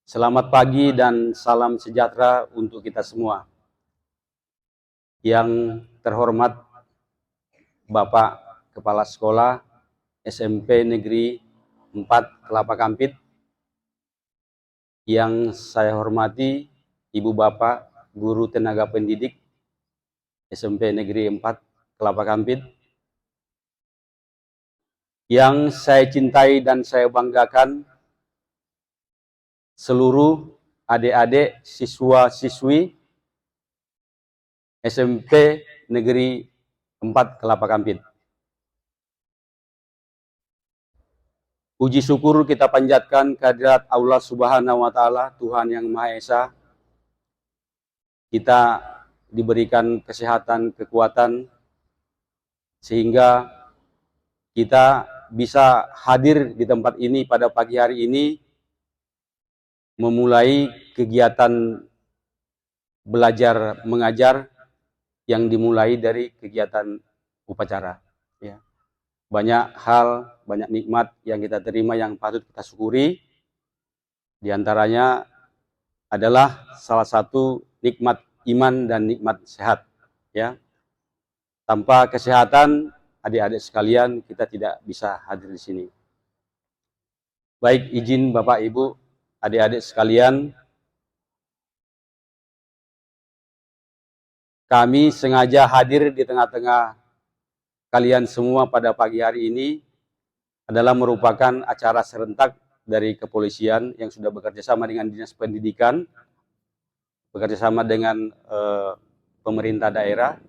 Selamat pagi dan salam sejahtera untuk kita semua. Yang terhormat Bapak Kepala Sekolah SMP Negeri 4 Kelapa Kampit, yang saya hormati Ibu Bapak Guru Tenaga Pendidik SMP Negeri 4 Kelapa Kampit, yang saya cintai dan saya banggakan seluruh adik-adik siswa-siswi SMP Negeri 4 Kelapa Kampit. Puji syukur kita panjatkan kehadirat Allah Subhanahu wa Ta'ala, Tuhan yang Maha Esa. Kita diberikan kesehatan, kekuatan, sehingga kita bisa hadir di tempat ini pada pagi hari ini, memulai kegiatan belajar mengajar yang dimulai dari kegiatan upacara. Ya. Banyak hal, banyak nikmat yang kita terima yang patut kita syukuri. Di antaranya adalah salah satu nikmat iman dan nikmat sehat. Ya. Tanpa kesehatan, adik-adik sekalian, kita tidak bisa hadir di sini. Baik, izin Bapak Ibu, adik-adik sekalian, kami sengaja hadir di tengah-tengah kalian semua pada pagi hari ini adalah merupakan acara serentak dari kepolisian yang sudah bekerja sama dengan Dinas Pendidikan, bekerja sama dengan pemerintah daerah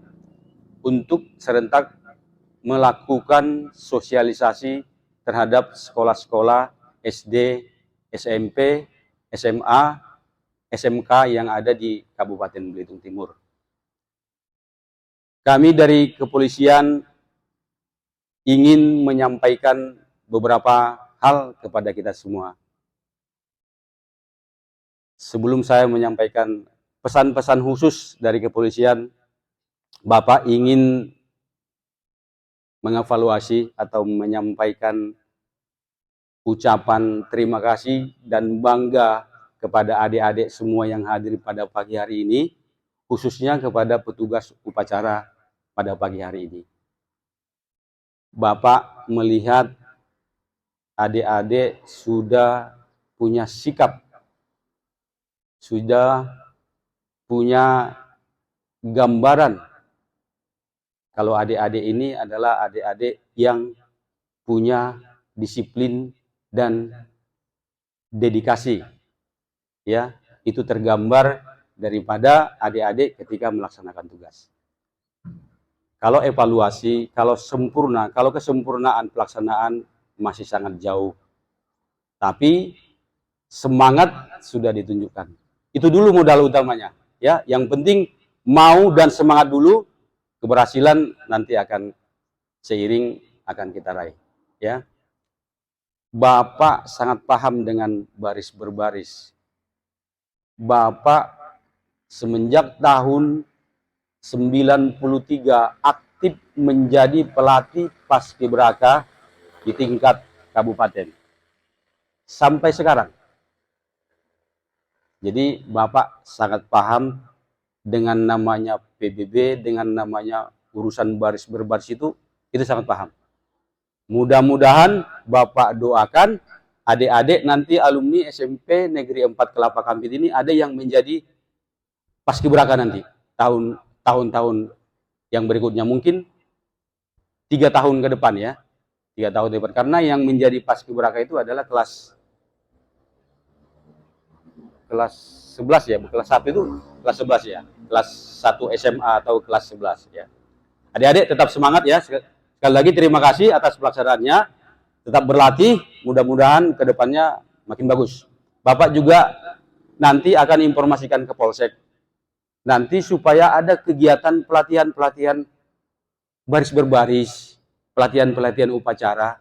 untuk serentak melakukan sosialisasi terhadap sekolah-sekolah SD, SMP, SMA, SMK yang ada di Kabupaten Belitung Timur. Kami dari kepolisian ingin menyampaikan beberapa hal kepada kita semua. Sebelum saya menyampaikan pesan-pesan khusus dari kepolisian, Bapak ingin mengevaluasi atau menyampaikan ucapan terima kasih dan bangga kepada adik-adik semua yang hadir pada pagi hari ini, khususnya kepada petugas upacara pada pagi hari ini. Bapak melihat adik-adik sudah punya sikap, sudah punya gambaran kalau adik-adik ini adalah adik-adik yang punya disiplin dan dedikasi. Ya, itu tergambar daripada adik-adik ketika melaksanakan tugas. Kalau evaluasi, kalau sempurna, kalau kesempurnaan pelaksanaan masih sangat jauh. Tapi semangat sudah ditunjukkan. Itu dulu modal utamanya. Ya, yang penting mau dan semangat dulu, keberhasilan nanti akan seiring akan kita raih. Ya, Bapak sangat paham dengan baris berbaris. Bapak semenjak tahun 93 aktif menjadi pelatih paskibraka di tingkat kabupaten sampai sekarang. Jadi Bapak sangat paham dengan namanya PBB, dengan namanya urusan baris berbaris itu sangat paham. Mudah-mudahan Bapak doakan adik-adik nanti alumni SMP Negeri 4 Kelapa Kampit ini ada yang menjadi paskibraka nanti tahun-tahun yang berikutnya, mungkin 3 tahun ke depan ya, 3 tahun ke depan, karena yang menjadi paskibraka itu adalah kelas 11 ya, kelas 1 itu kelas 11 ya, kelas 1 SMA atau kelas 11 ya. Adik-adik tetap semangat ya, sekali lagi terima kasih atas pelaksanaannya, tetap berlatih, mudah-mudahan ke depannya makin bagus. Bapak juga nanti akan informasikan ke Polsek nanti supaya ada kegiatan pelatihan-pelatihan baris berbaris, pelatihan-pelatihan upacara,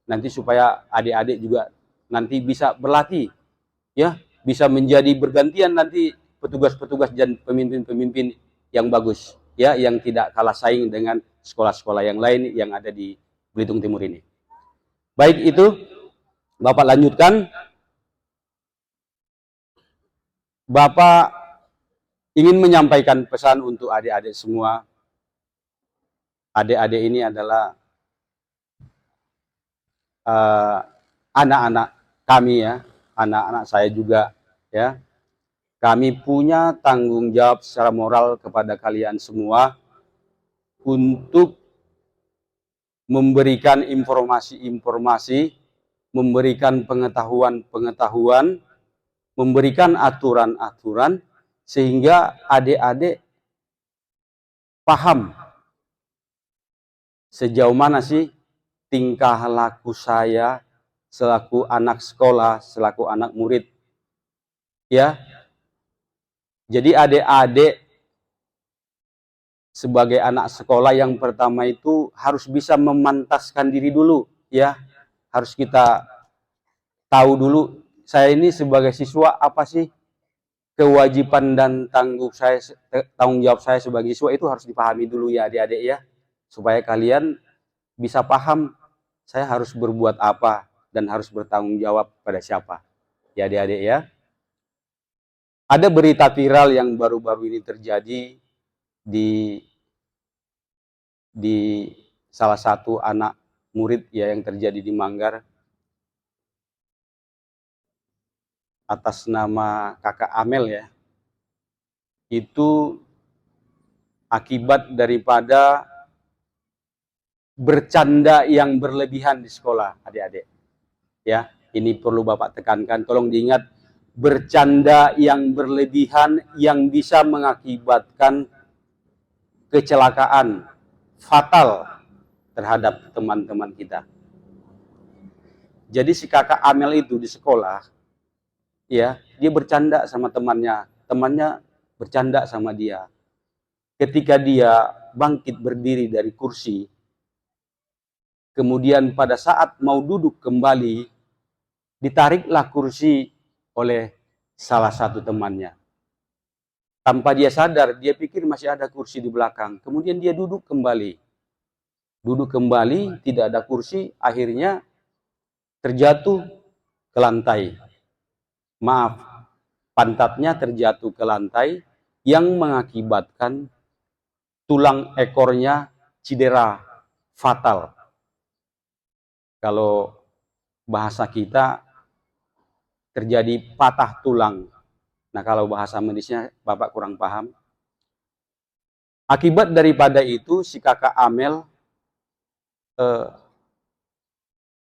nanti supaya adik-adik juga nanti bisa berlatih, ya, bisa menjadi bergantian nanti petugas-petugas dan pemimpin-pemimpin yang bagus, ya, yang tidak kalah saing dengan sekolah-sekolah yang lain yang ada di Belitung Timur ini. Baik, itu Bapak lanjutkan. Bapak ingin menyampaikan pesan untuk adik-adik semua. Adik-adik ini adalah anak-anak kami ya, anak-anak saya juga ya. Kami punya tanggung jawab secara moral kepada kalian semua untuk memberikan informasi-informasi, memberikan pengetahuan-pengetahuan, memberikan aturan-aturan, sehingga adik-adik paham sejauh mana sih tingkah laku saya selaku anak sekolah, selaku anak murid. Ya, jadi adik-adik sebagai anak sekolah yang pertama itu harus bisa memantaskan diri dulu, ya. Harus kita tahu dulu, saya ini sebagai siswa apa sih kewajiban dan tanggung jawab saya sebagai siswa, itu harus dipahami dulu ya adik-adik ya. Supaya kalian bisa paham saya harus berbuat apa dan harus bertanggung jawab pada siapa. Ya adik-adik ya. Ada berita viral yang baru-baru ini terjadi di salah satu anak murid ya yang terjadi di Manggar atas nama kakak Amel ya. Itu akibat daripada bercanda yang berlebihan di sekolah, adik-adik. Ya, ini perlu Bapak tekankan, tolong diingat, bercanda yang berlebihan yang bisa mengakibatkan kecelakaan fatal terhadap teman-teman kita. Jadi si kakak Amel itu di sekolah, ya, dia bercanda sama temannya bercanda sama dia. Ketika dia bangkit berdiri dari kursi, kemudian pada saat mau duduk kembali, ditariklah kursi oleh salah satu temannya. Tanpa dia sadar, dia pikir masih ada kursi di belakang. Kemudian dia duduk kembali. Duduk kembali, tidak ada kursi, akhirnya terjatuh ke lantai. Maaf, pantatnya terjatuh ke lantai yang mengakibatkan tulang ekornya cedera fatal. Kalau bahasa kita terjadi patah tulang. Nah, kalau bahasa medisnya Bapak kurang paham. Akibat daripada itu si kakak Amel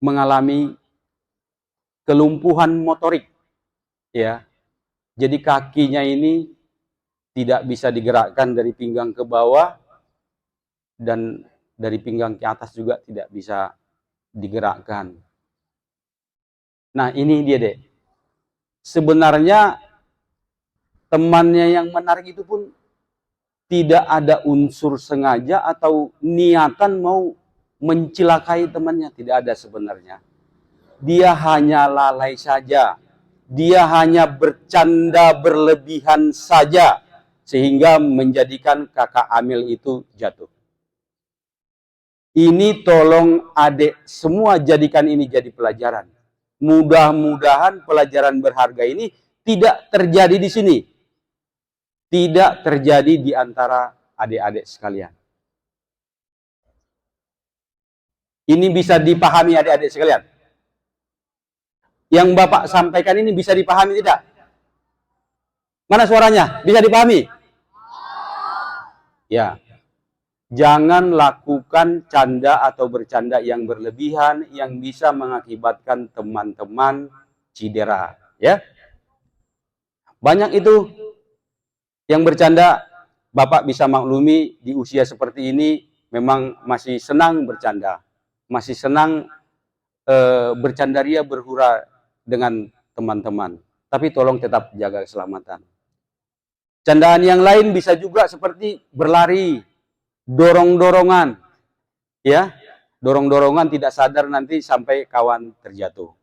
mengalami kelumpuhan motorik. Ya. Jadi kakinya ini tidak bisa digerakkan dari pinggang ke bawah dan dari pinggang ke atas juga tidak bisa digerakkan. Nah, ini dia deh. Sebenarnya temannya yang menarik itu pun tidak ada unsur sengaja atau niatan mau mencelakai temannya, tidak ada sebenarnya. Dia hanya lalai saja. Dia hanya bercanda berlebihan saja sehingga menjadikan kakak Amel itu jatuh. Ini tolong adik semua jadikan ini jadi pelajaran. Mudah-mudahan pelajaran berharga ini tidak terjadi di sini. Tidak terjadi di antara adik-adik sekalian. Ini bisa dipahami adik-adik sekalian. Yang Bapak sampaikan ini bisa dipahami tidak? Mana suaranya? Bisa dipahami? Ya. Jangan lakukan canda atau bercanda yang berlebihan yang bisa mengakibatkan teman-teman cedera, ya. Banyak itu yang bercanda, Bapak bisa maklumi di usia seperti ini memang masih senang bercanda, masih senang bercandaria berhura dengan teman-teman. Tapi tolong tetap jaga keselamatan. Candaan yang lain bisa juga seperti berlari, dorong-dorongan, ya, dorong-dorongan tidak sadar nanti sampai kawan terjatuh.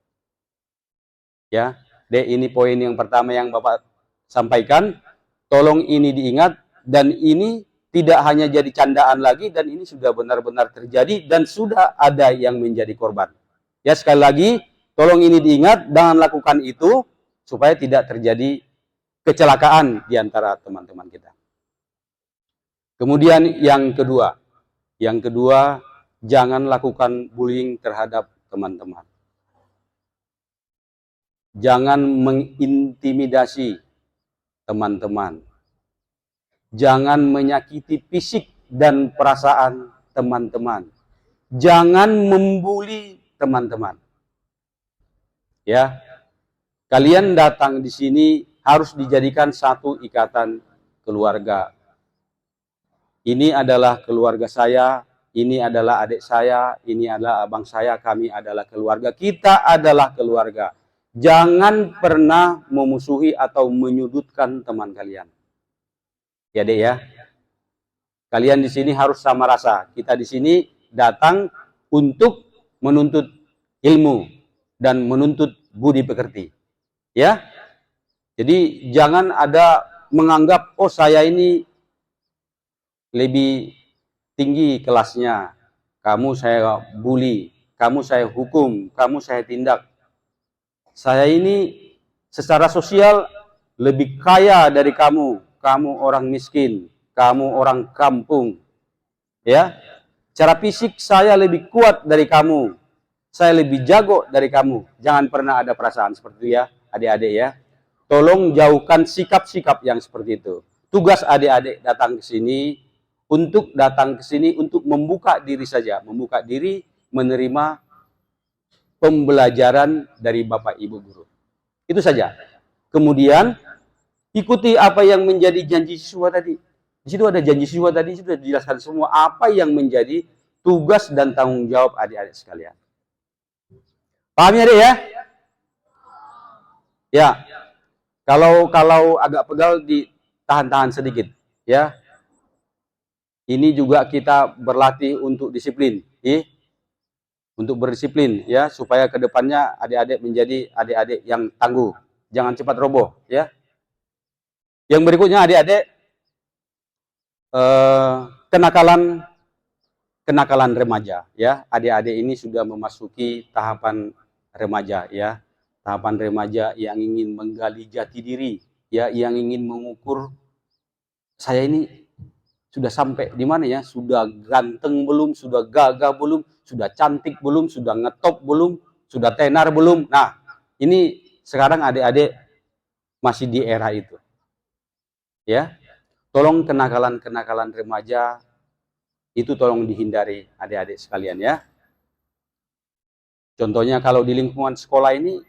Ya, ini poin yang pertama yang Bapak sampaikan. Tolong ini diingat dan ini tidak hanya jadi candaan lagi dan ini sudah benar-benar terjadi dan sudah ada yang menjadi korban. Ya, sekali lagi, tolong ini diingat, jangan lakukan itu supaya tidak terjadi kecelakaan di antara teman-teman kita. Kemudian yang kedua, jangan lakukan bullying terhadap teman-teman. Jangan mengintimidasi teman-teman. Jangan menyakiti fisik dan perasaan teman-teman. Jangan membuli teman-teman. Ya. Kalian datang di sini harus dijadikan satu ikatan keluarga. Ini adalah keluarga saya, ini adalah adik saya, ini adalah abang saya, kami adalah keluarga. Kita adalah keluarga. Jangan pernah memusuhi atau menyudutkan teman kalian. Ya, Dek ya. Kalian di sini harus sama rasa. Kita di sini datang untuk menuntut ilmu dan menuntut budi pekerti. Ya. Jadi jangan ada menganggap oh saya ini lebih tinggi kelasnya. Kamu saya bully, kamu saya hukum, kamu saya tindak. Saya ini secara sosial lebih kaya dari kamu. Kamu orang miskin, kamu orang kampung. Ya. Cara fisik saya lebih kuat dari kamu. Saya lebih jago dari kamu. Jangan pernah ada perasaan seperti itu ya, adik-adik ya. Tolong jauhkan sikap-sikap yang seperti itu. Tugas adik-adik datang ke sini untuk membuka diri saja, membuka diri menerima pembelajaran dari Bapak Ibu guru. Itu saja. Kemudian ikuti apa yang menjadi janji siswa tadi. Di situ ada janji siswa tadi, sudah dijelaskan semua apa yang menjadi tugas dan tanggung jawab adik-adik sekalian. Paham ya, Dek ya? Ya. Kalau agak pegal ditahan-tahan sedikit, ya. Ini juga kita berlatih untuk disiplin, untuk berdisiplin, ya, supaya kedepannya adik-adik menjadi adik-adik yang tangguh, jangan cepat roboh, ya. Yang berikutnya adik-adik, kenakalan remaja, ya. Adik-adik ini sudah memasuki tahapan remaja, ya. Tahapan remaja yang ingin menggali jati diri, ya, yang ingin mengukur saya ini sudah sampai di mana ya? Sudah ganteng belum? Sudah gagah belum? Sudah cantik belum? Sudah ngetop belum? Sudah tenar belum? Nah, ini sekarang adik-adik masih di era itu. Ya. Tolong kenakalan-kenakalan remaja itu tolong dihindari adik-adik sekalian ya. Contohnya kalau di lingkungan sekolah ini,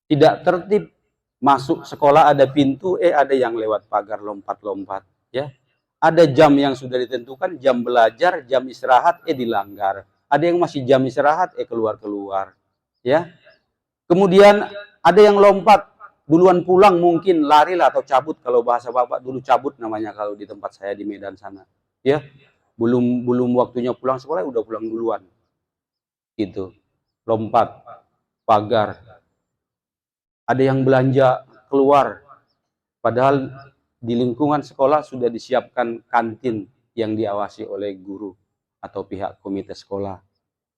tidak tertib. Masuk sekolah ada pintu, ada yang lewat pagar lompat-lompat, ya. Ada jam yang sudah ditentukan, jam belajar, jam istirahat, dilanggar. Ada yang masih jam istirahat, keluar-keluar, ya. Kemudian ada yang lompat, duluan pulang mungkin, lari lah atau cabut, kalau bahasa Bapak dulu cabut namanya kalau di tempat saya di Medan sana, ya. Belum waktunya pulang sekolah, udah pulang duluan. Gitu. Lompat, pagar. Ada yang belanja keluar, padahal di lingkungan sekolah sudah disiapkan kantin yang diawasi oleh guru atau pihak komite sekolah.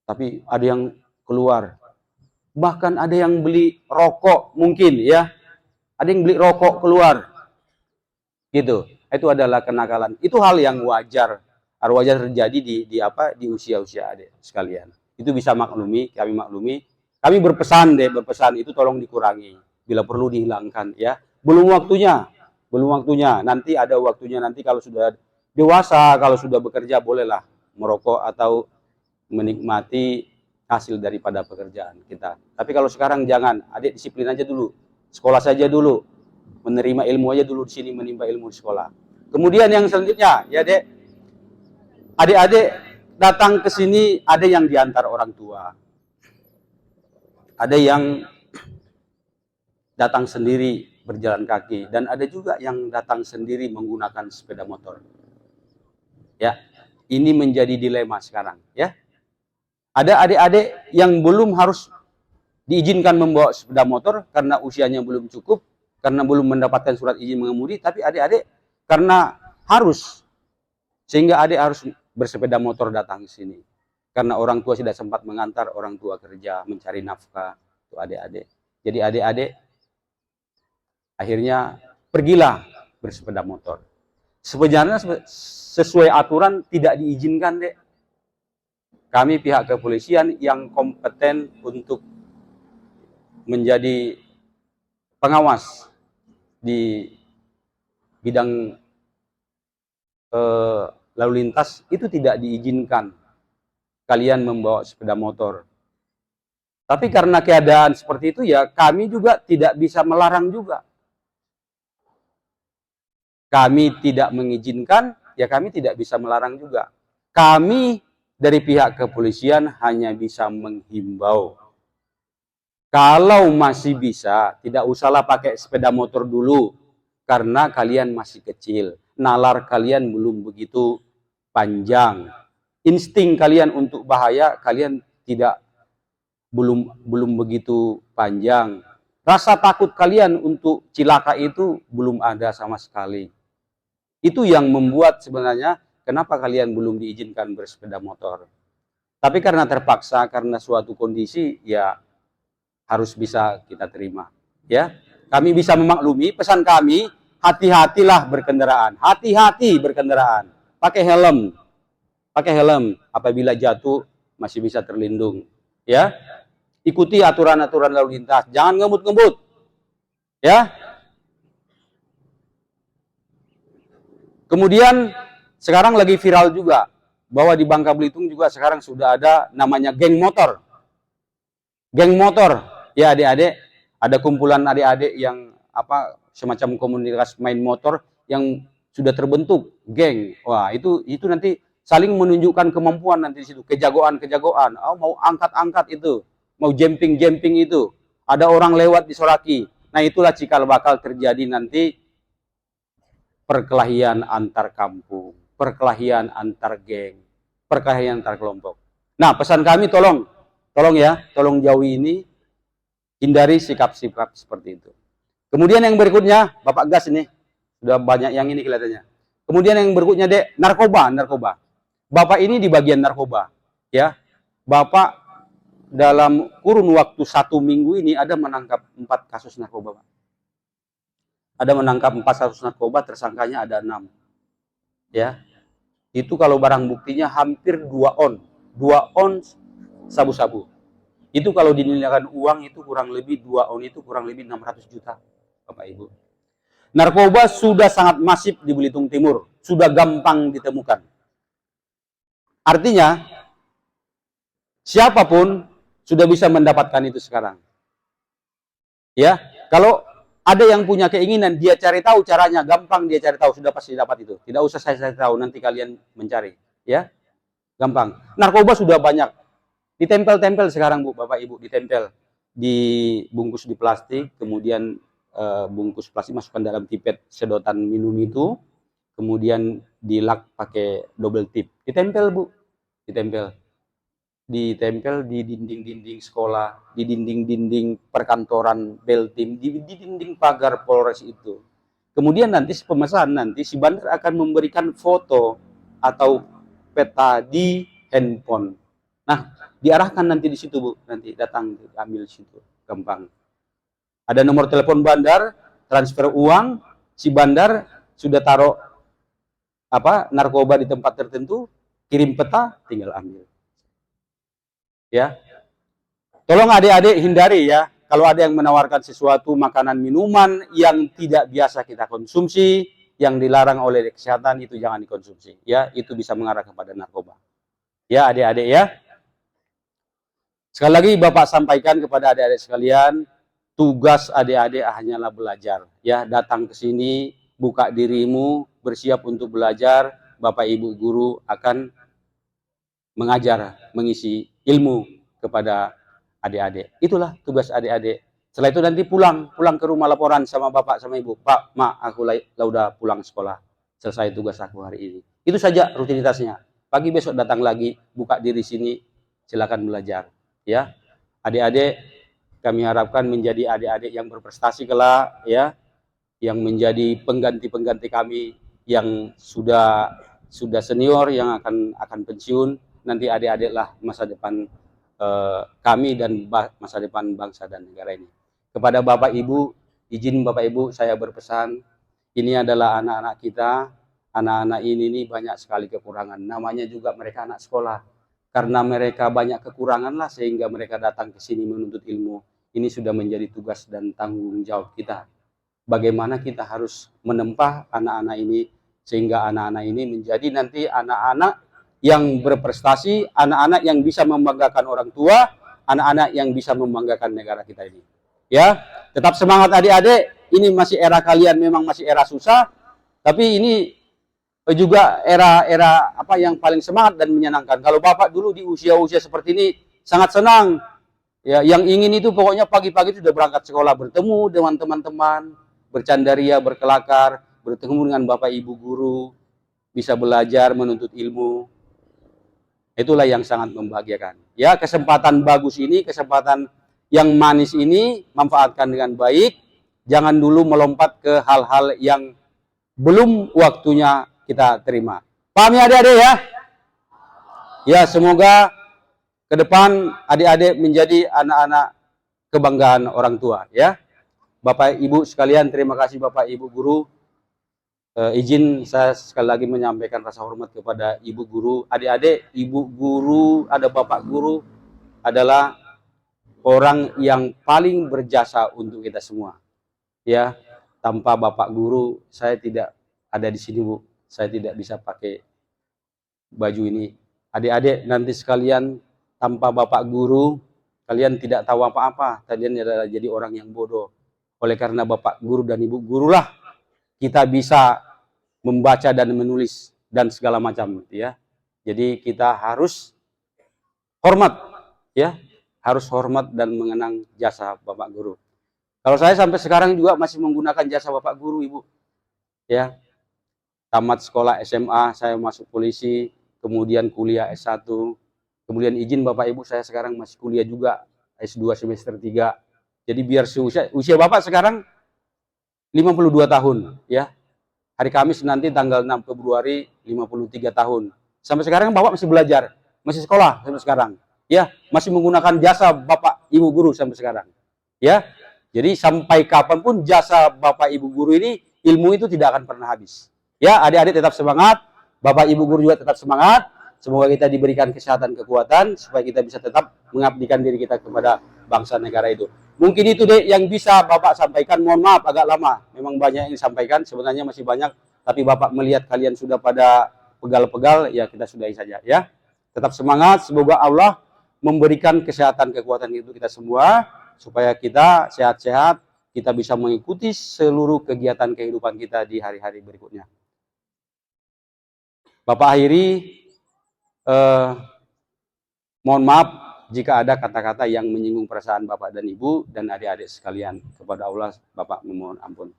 Tapi ada yang keluar, bahkan ada yang beli rokok mungkin ya, ada yang beli rokok keluar, gitu. Itu adalah kenakalan. Itu hal yang wajar terjadi di usia-usia adik sekalian. Itu bisa maklumi, kami maklumi. Kami berpesan itu tolong dikurangi. Bila perlu dihilangkan ya. Belum waktunya. Nanti ada waktunya nanti kalau sudah dewasa, kalau sudah bekerja bolehlah merokok atau menikmati hasil daripada pekerjaan kita. Tapi kalau sekarang jangan, adik disiplin aja dulu. Sekolah saja dulu. Menerima ilmu aja dulu di sini, menimba ilmu di sekolah. Kemudian yang selanjutnya, ya Dek. Adik-adik datang ke sini ada yang diantar orang tua. Ada yang datang sendiri berjalan kaki dan ada juga yang datang sendiri menggunakan sepeda motor. Ya, ini menjadi dilema sekarang, ya. Ada adik-adik yang belum harus diizinkan membawa sepeda motor karena usianya belum cukup, karena belum mendapatkan surat izin mengemudi, tapi adik-adik karena harus, sehingga adik harus bersepeda motor datang ke sini. Karena orang tua tidak sempat mengantar, orang tua kerja, mencari nafkah, itu adik-adik. Jadi adik-adik Akhirnya pergilah bersepeda motor. Sebenarnya sesuai aturan tidak diizinkan, Dek. Kami pihak kepolisian yang kompeten untuk menjadi pengawas di bidang lalu lintas itu tidak diizinkan kalian membawa sepeda motor. Tapi karena keadaan seperti itu ya kami juga tidak bisa melarang juga. Kami tidak mengizinkan, ya kami tidak bisa melarang juga. Kami dari pihak kepolisian hanya bisa menghimbau. Kalau masih bisa, tidak usahlah pakai sepeda motor dulu. Karena kalian masih kecil. Nalar kalian belum begitu panjang. Insting kalian untuk bahaya, kalian belum begitu panjang. Rasa takut kalian untuk cilaka itu belum ada sama sekali. Itu yang membuat sebenarnya kenapa kalian belum diizinkan bersepeda motor. Tapi karena terpaksa, karena suatu kondisi, ya harus bisa kita terima. Ya, kami bisa memaklumi. Pesan kami, hati-hatilah berkendaraan. Hati-hati berkendaraan. Pakai helm. Pakai helm. Apabila jatuh, masih bisa terlindung. Ya, ikuti aturan-aturan lalu lintas. Jangan ngebut-ngebut. Ya. Kemudian sekarang lagi viral juga bahwa di Bangka Belitung juga sekarang sudah ada namanya geng motor. Geng motor, ya adik-adik, ada kumpulan adik-adik yang semacam komunitas main motor yang sudah terbentuk geng. Wah, itu nanti saling menunjukkan kemampuan nanti di situ, kejagoan. Oh, mau angkat-angkat itu, mau jumping itu. Ada orang lewat disoraki. Nah, itulah cikal bakal terjadi nanti perkelahian antar kampung, perkelahian antar geng, perkelahian antar kelompok. Nah, pesan kami tolong jauhi ini, hindari sikap-sikap seperti itu. Kemudian yang berikutnya, Bapak Gas ini, sudah banyak yang ini kelihatannya. Kemudian yang berikutnya, Dek, narkoba. Bapak ini di bagian narkoba, ya. Bapak dalam kurun waktu 1 minggu ini ada menangkap 4 kasus narkoba, Pak. Ada menangkap 4 kasus narkoba, tersangkanya ada 6. Ya. Itu kalau barang buktinya hampir 2 on. 2 on sabu-sabu. Itu kalau dinilaikan uang itu kurang lebih 2 on itu kurang lebih 600 juta, Bapak Ibu. Narkoba sudah sangat masif di Belitung Timur, sudah gampang ditemukan. Artinya siapapun sudah bisa mendapatkan itu sekarang. Ya, kalau ada yang punya keinginan, dia cari tahu caranya, gampang dia cari tahu, sudah pasti dapat itu. Tidak usah saya cari tahu, nanti kalian mencari. Ya, gampang. Narkoba sudah banyak. Ditempel-tempel sekarang, Bu, Bapak Ibu, ditempel. Dibungkus di plastik, kemudian bungkus plastik masukkan dalam pipet sedotan minum itu, kemudian dilak pakai double tip. Ditempel, Bu. Ditempel di dinding-dinding sekolah, di dinding-dinding perkantoran Beltim, di dinding pagar Polres itu. Kemudian nanti pemesan, nanti si bandar akan memberikan foto atau peta di handphone. Nah, diarahkan nanti di situ, Bu. Nanti datang ambil di situ, gampang. Ada nomor telepon bandar, transfer uang, si bandar sudah taruh narkoba di tempat tertentu, kirim peta, tinggal ambil. Ya, tolong adik-adik hindari ya, kalau ada yang menawarkan sesuatu makanan minuman yang tidak biasa kita konsumsi, yang dilarang oleh kesehatan, itu jangan dikonsumsi. Ya, itu bisa mengarah kepada narkoba. Ya, adik-adik ya. Sekali lagi Bapak sampaikan kepada adik-adik sekalian, tugas adik-adik hanyalah belajar. Ya, datang ke sini, buka dirimu, bersiap untuk belajar. Bapak Ibu guru akan mengajar, mengisi ilmu kepada adik-adik. Itulah tugas adik-adik. Setelah itu nanti pulang ke rumah laporan sama bapak sama ibu. Pak, mak, aku udah pulang sekolah. Selesai tugas aku hari ini. Itu saja rutinitasnya. Pagi besok datang lagi, buka diri sini, silakan belajar. Ya, adik-adik kami harapkan menjadi adik-adik yang berprestasi kelak, ya, yang menjadi pengganti kami yang sudah senior, yang akan pensiun. Nanti adik-adiklah masa depan kami dan masa depan bangsa dan negara ini. Kepada Bapak Ibu izin Bapak Ibu saya berpesan, ini adalah anak-anak kita. Anak-anak ini nih banyak sekali kekurangan. Namanya juga mereka anak sekolah. Karena mereka banyak kekurangan lah sehingga mereka datang ke sini menuntut ilmu. Ini sudah menjadi tugas dan tanggung jawab kita. Bagaimana kita harus menempa anak-anak ini sehingga anak-anak ini menjadi nanti anak-anak yang berprestasi, anak-anak yang bisa membanggakan orang tua, anak-anak yang bisa membanggakan negara kita ini. Ya, tetap semangat adik-adik. Ini masih era kalian, memang masih era susah, tapi ini juga era-era apa yang paling semangat dan menyenangkan. Kalau Bapak dulu di usia-usia seperti ini sangat senang. Ya, yang ingin itu pokoknya pagi-pagi sudah berangkat sekolah, bertemu dengan teman-teman, bercandaria, berkelakar, bertemu dengan Bapak Ibu guru, bisa belajar, menuntut ilmu. Itulah yang sangat membahagiakan. Ya, kesempatan bagus ini, kesempatan yang manis ini manfaatkan dengan baik. Jangan dulu melompat ke hal-hal yang belum waktunya kita terima. Paham ya adik-adik ya? Ya, semoga ke depan adik-adik menjadi anak-anak kebanggaan orang tua ya. Bapak Ibu sekalian, terima kasih Bapak Ibu guru. Izin saya sekali lagi menyampaikan rasa hormat kepada Ibu guru. Adik-adik, Ibu guru, ada Bapak guru adalah orang yang paling berjasa untuk kita semua. Ya, tanpa Bapak guru saya tidak ada di sini, Bu. Saya tidak bisa pakai baju ini. Adik-adik nanti sekalian, tanpa Bapak guru, kalian tidak tahu apa-apa. Kalian adalah jadi orang yang bodoh. Oleh karena Bapak guru dan Ibu guru lah, kita bisa membaca dan menulis dan segala macam, ya. Jadi kita harus hormat, ya. Harus hormat dan mengenang jasa Bapak guru. Kalau saya sampai sekarang juga masih menggunakan jasa Bapak guru, Ibu. Ya. Tamat sekolah SMA, saya masuk polisi, kemudian kuliah S1, kemudian izin Bapak Ibu saya sekarang masih kuliah juga, S2 semester 3. Jadi biar usia Bapak sekarang 52 tahun, ya. Hari Kamis nanti tanggal 6 Februari 53 tahun. Sampai sekarang Bapak masih belajar, masih sekolah sampai sekarang. Ya, masih menggunakan jasa Bapak Ibu guru sampai sekarang. Ya. Jadi sampai kapanpun jasa Bapak Ibu guru ini, ilmu itu tidak akan pernah habis. Ya, adik-adik tetap semangat, Bapak Ibu guru juga tetap semangat. Semoga kita diberikan kesehatan, kekuatan, supaya kita bisa tetap mengabdikan diri kita kepada bangsa negara itu. Mungkin itu deh yang bisa Bapak sampaikan. Mohon maaf agak lama, memang banyak yang disampaikan, sebenarnya masih banyak. Tapi Bapak melihat kalian sudah pada pegal-pegal, ya kita sudahi saja ya. Tetap semangat, semoga Allah memberikan kesehatan, kekuatan itu kita semua, supaya kita sehat-sehat, kita bisa mengikuti seluruh kegiatan kehidupan kita di hari-hari berikutnya. Bapak akhiri, mohon maaf jika ada kata-kata yang menyinggung perasaan Bapak dan Ibu dan adik-adik sekalian. Kepada Allah, Bapak memohon ampun.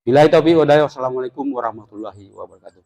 Billahi taufiq wal hidayah. Wassalamualaikum warahmatullahi wabarakatuh.